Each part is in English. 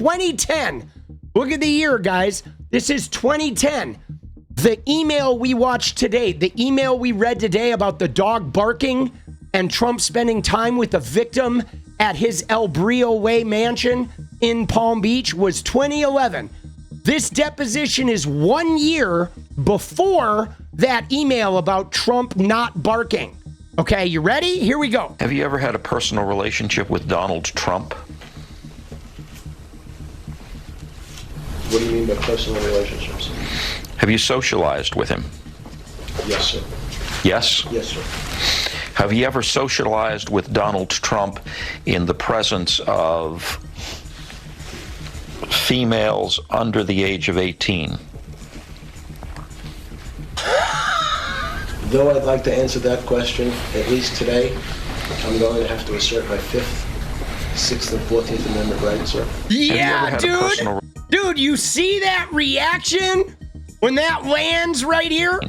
2010. Look at the year, guys. This is 2010. The email we watched today, the email we read today about the dog barking and Trump spending time with the victim at his El Brio Way mansion in Palm Beach was 2011. This deposition is 1 year before that email about Trump not barking. Okay, you ready? Here we go. Have you ever had a personal relationship with Donald Trump? What do you mean by personal relationships? Have you socialized with him? Yes, sir. Yes? Yes, sir. Have you ever socialized with Donald Trump in the presence of females under the age of 18? Though I'd like to answer that question, at least today, I'm going to have to assert my 5th, 6th, and 14th Amendment rights, sir. Yeah, dude. Dude, you see that reaction when that lands right here?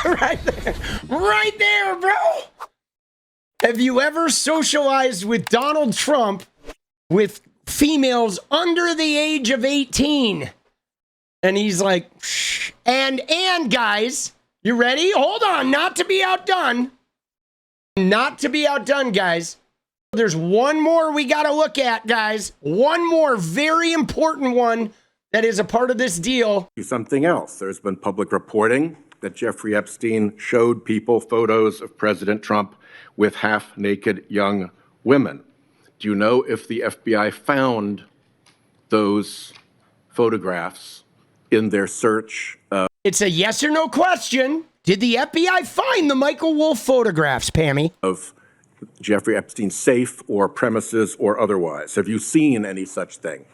Right there. Right there, bro. Have you ever socialized with Donald Trump with females under the age of 18? And he's like, shh. And guys, you ready? Hold on, not to be outdone. Not to be outdone, guys. There's one more we got to look at, guys. One more very important one that is a part of this deal. Something else. There's been public reporting that Jeffrey Epstein showed people photos of President Trump with half-naked young women. Do you know if the FBI found those photographs in their search? It's a yes or no question. Did the FBI find the Michael Wolff photographs, Pammy? Of Jeffrey Epstein's safe or premises or otherwise? Have you seen any such thing?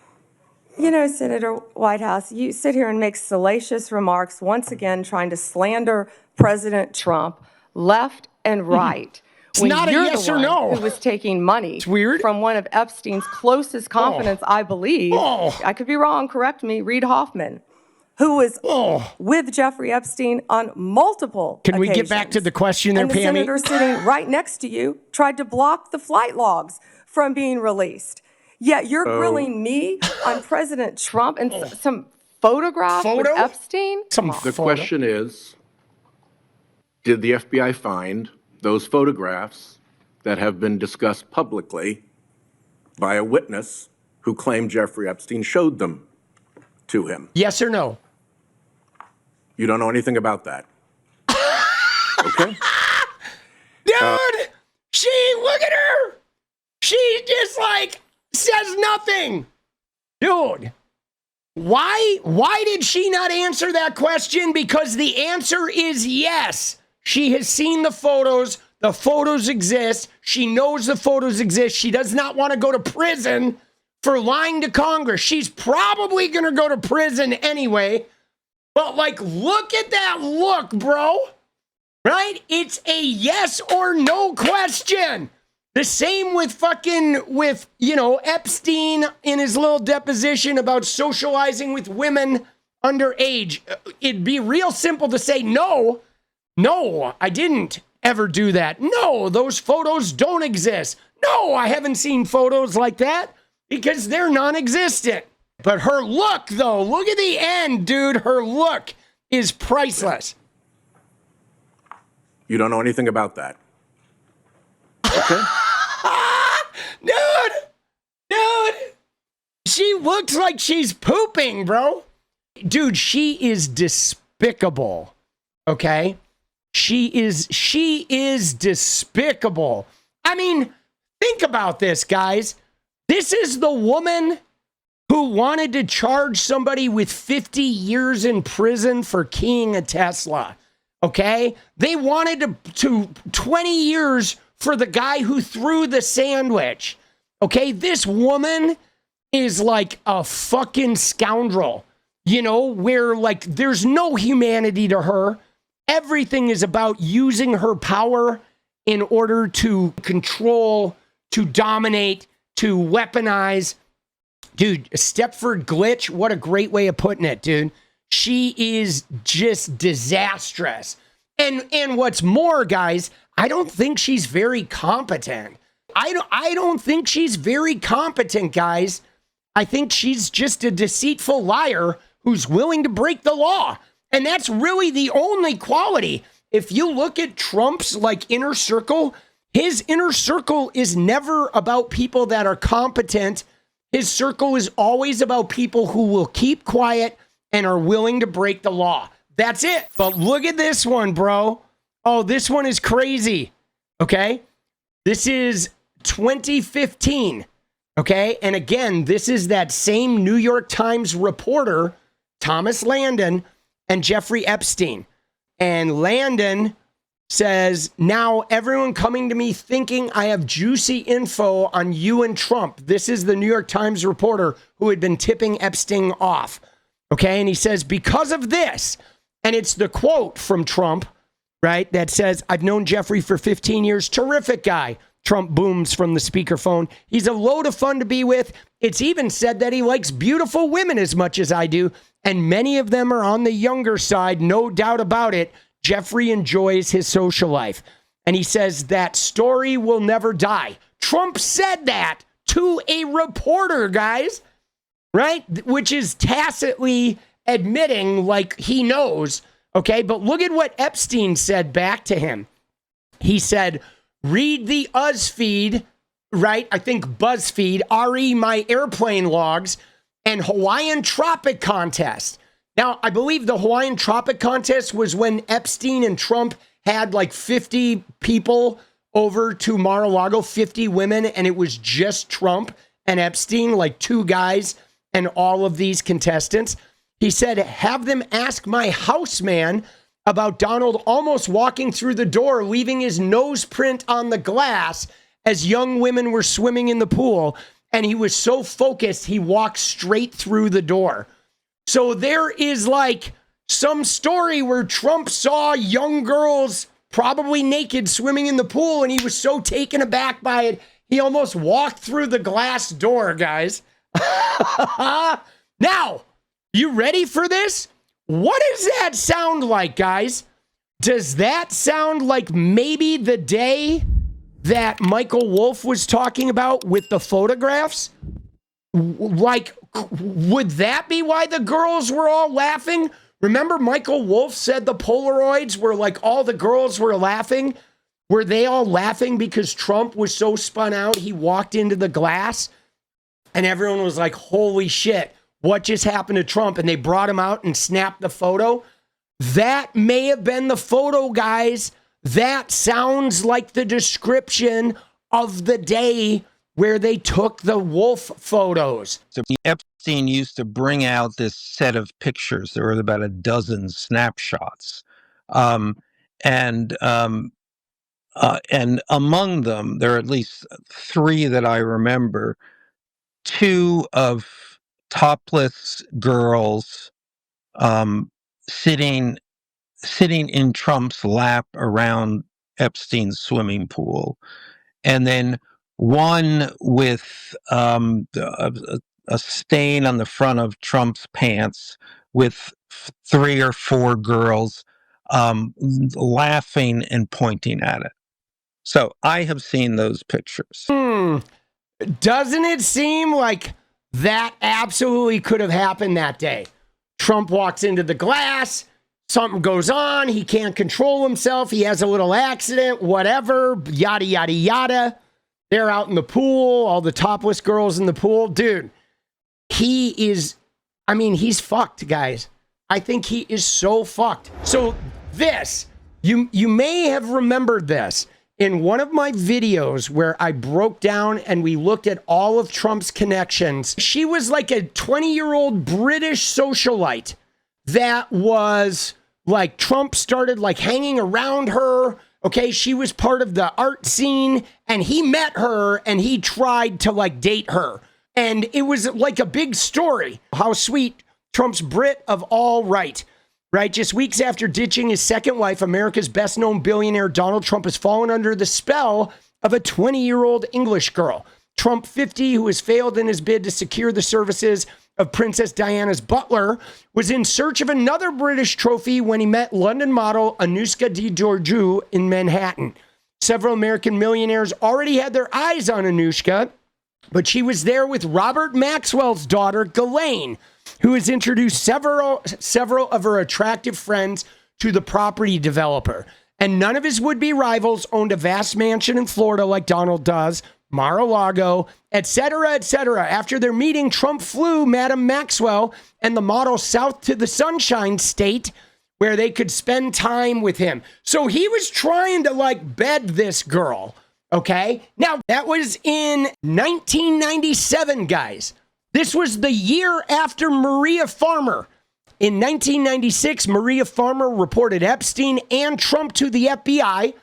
You know, Senator Whitehouse, you sit here and make salacious remarks, once again trying to slander President Trump left and right. It's not a yes or no. Who was taking money weird. From one of Epstein's closest confidants, I believe. I could be wrong, correct me, Reid Hoffman, who was with Jeffrey Epstein on multiple Can we occasions. get back to the question there, and the Pammy? senator sitting right next to you tried to block the flight logs from being released. Yet you're grilling me on President Trump and some photograph with Epstein? The question is, did the FBI find those photographs that have been discussed publicly by a witness who claimed Jeffrey Epstein showed them to him? Yes or no? You don't know anything about that. Okay? Dude, look at her. She just like says nothing. Dude, why did she not answer that question? Because the answer is yes. She has seen the photos. The photos exist. She knows the photos exist. She does not want to go to prison for lying to Congress. She's probably going to go to prison anyway. But like, look at that look, bro. Right? It's a yes or no question. The same with Epstein in his little deposition about socializing with women underage. It'd be real simple to say, no, I didn't ever do that. No, those photos don't exist. No, I haven't seen photos like that because they're non-existent. But her look, though, look at the end, dude. Her look is priceless. You don't know anything about that. Okay? Dude, she looks like she's pooping, bro. Dude, she is despicable. Okay? She is despicable. I mean, think about this, guys. This is the woman who wanted to charge somebody with 50 years in prison for keying a Tesla. Okay? They wanted to 20 years for the guy who threw the sandwich. Okay? This woman is like a fucking scoundrel. You know, where like there's no humanity to her. Everything is about using her power in order to control, to dominate, to weaponize. Dude, Stepford Glitch, what a great way of putting it, dude. She is just disastrous. And what's more, guys, I don't think she's very competent. I don't think she's very competent, guys. I think she's just a deceitful liar who's willing to break the law. And that's really the only quality. If you look at Trump's like inner circle, his inner circle is never about people that are competent. His circle is always about people who will keep quiet and are willing to break the law. That's it. But look at this one, bro. Oh, this one is crazy. Okay. This is 2015. Okay. And again, this is that same New York Times reporter, Thomas Landon, and Jeffrey Epstein. And Landon says, now everyone coming to me thinking I have juicy info on you and Trump. This is the New York Times reporter who had been tipping Epstein off. Okay. And he says, because of this, and it's the quote from Trump, right, that says, I've known Jeffrey for 15 years. Terrific guy. Trump booms from the speakerphone. He's a load of fun to be with. It's even said that he likes beautiful women as much as I do. And many of them are on the younger side, no doubt about it. Jeffrey enjoys his social life. And he says that story will never die. Trump said that to a reporter, guys, right? Which is tacitly admitting like he knows. Okay, but look at what Epstein said back to him. He said, read the UzzFeed, right? I think BuzzFeed, my airplane logs, and Hawaiian Tropic Contest. Now, I believe the Hawaiian Tropic Contest was when Epstein and Trump had like 50 people over to Mar-a-Lago, 50 women, and it was just Trump and Epstein, like two guys and all of these contestants. He said, have them ask my houseman about Donald almost walking through the door, leaving his nose print on the glass as young women were swimming in the pool. And he was so focused, he walked straight through the door. So there is like some story where Trump saw young girls probably naked swimming in the pool, and he was so taken aback by it, he almost walked through the glass door, guys. Now, you ready for this? What does that sound like, guys? Does that sound like maybe the day that Michael Wolff was talking about with the photographs? Like, would that be why the girls were all laughing? Remember Michael Wolff said the Polaroids were like all the girls were laughing? Were they all laughing because Trump was so spun out he walked into the glass? And everyone was like, holy shit, what just happened to Trump? And they brought him out and snapped the photo. That may have been the photo, guys. That sounds like the description of the day where they took the Wolf photos. So Epstein used to bring out this set of pictures. There were about a dozen snapshots. And among them, there are at least three that I remember, two of topless girls sitting in Trump's lap around Epstein's swimming pool, and then one with a stain on the front of Trump's pants with three or four girls laughing and pointing at it. So I have seen those pictures. Doesn't it seem like that absolutely could have happened that day? Trump walks into the glass, something goes on, he can't control himself, he has a little accident, whatever, yada, yada, yada. They're out in the pool, all the topless girls in the pool. Dude, he's fucked, guys. I think he is so fucked. So this, you may have remembered this in one of my videos where I broke down and we looked at all of Trump's connections. She was like a 20-year-old British socialite that was like, Trump started like hanging around her. Okay, she was part of the art scene and he met her and he tried to like date her. And it was like a big story. How sweet. Trump's Brit of all right. Just weeks after ditching his second wife, America's best known billionaire Donald Trump has fallen under the spell of a 20-year-old English girl. Trump, 50, who has failed in his bid to secure the services of Princess Diana's butler, was in search of another British trophy when he met London model 𝗫𝗎𝗓 in Manhattan. Several American millionaires already had their eyes on 𝗙𝗎𝗓, but she was there with Robert Maxwell's daughter, Ghislaine, who has introduced several of her attractive friends to the property developer. And none of his would-be rivals owned a vast mansion in Florida like Donald does, Mar-a-Lago, etc., etc. After their meeting, Trump flew Madam Maxwell and the model south to the Sunshine State where they could spend time with him. So he was trying to like bed this girl, okay? Now, that was in 1997, guys. This was the year after Maria Farmer. In 1996, Maria Farmer reported Epstein and Trump to the FBI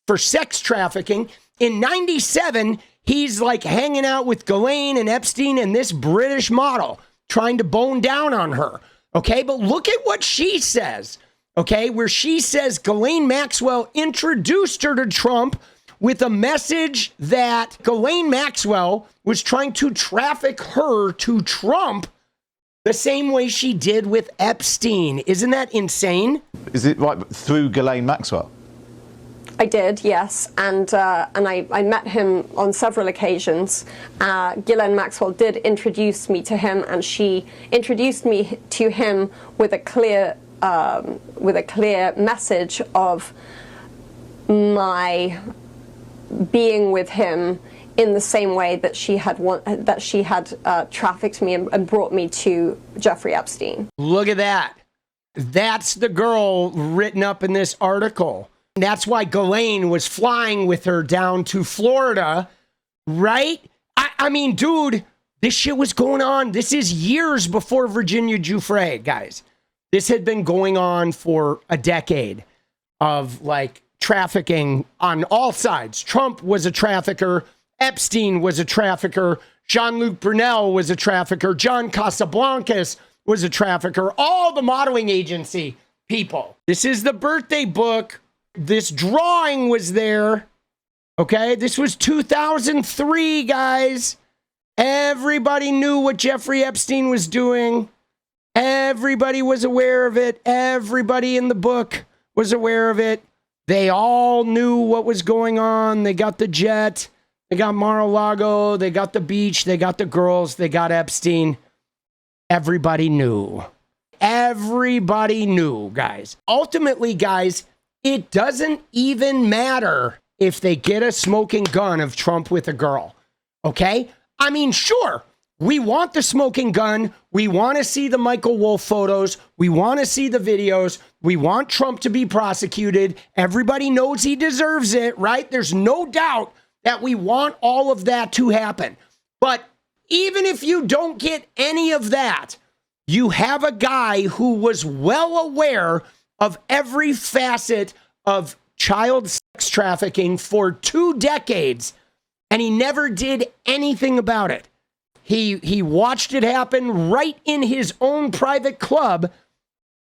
for sex trafficking. In 97, he's like hanging out with Ghislaine and Epstein and this British model, trying to bone down on her. Okay, but look at what she says. Okay, where she says Ghislaine Maxwell introduced her to Trump with a message that Ghislaine Maxwell was trying to traffic her to Trump the same way she did with Epstein. Isn't that insane? Is it right through Ghislaine Maxwell? I did, yes, and I met him on several occasions. Ghislaine Maxwell did introduce me to him, and she introduced me to him with a clear message of my being with him in the same way that she had trafficked me and brought me to Jeffrey Epstein. Look at that. That's the girl written up in this article. That's why Ghislaine was flying with her down to Florida, right? I mean, dude, this shit was going on. This is years before Virginia Giuffre, guys. This had been going on for a decade of like trafficking on all sides. Trump was a trafficker. Epstein was a trafficker. Jean-Luc Brunel was a trafficker. John Casablancas was a trafficker. All the modeling agency people. This is the birthday book. This drawing was there. Okay, this was 2003, guys. Everybody knew what Jeffrey Epstein was doing. Everybody was aware of it. Everybody in the book was aware of it. They all knew what was going on. They got the jet. They got Mar-a-Lago. They got the beach. They got the girls. They got Epstein. Everybody knew. Everybody knew, guys. Ultimately, guys, it doesn't even matter if they get a smoking gun of Trump with a girl, okay? I mean, sure, we want the smoking gun. We want to see the Michael Wolff photos. We want to see the videos. We want Trump to be prosecuted. Everybody knows he deserves it, right? There's no doubt that we want all of that to happen. But even if you don't get any of that, you have a guy who was well aware of every facet of child sex trafficking for 2 decades, and he never did anything about it. He watched it happen right in his own private club,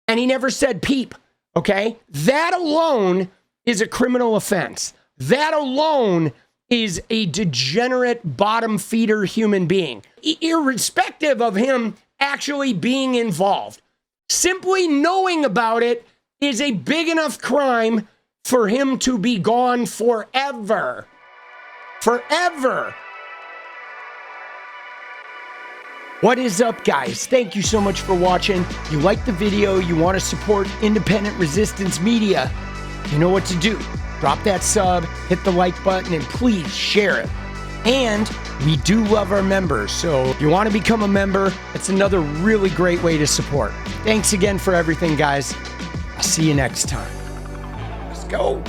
and he never said peep, okay? That alone is a criminal offense. That alone is a degenerate bottom feeder human being, irrespective of him actually being involved. Simply knowing about it is a big enough crime for him to be gone forever. Forever. What is up, guys? Thank you so much for watching. You like the video, you want to support independent resistance media, you know what to do. Drop that sub, hit the like button, and please share it. And we do love our members, so if you want to become a member, it's another really great way to support. Thanks again for everything, guys. I'll see you next time. Let's go.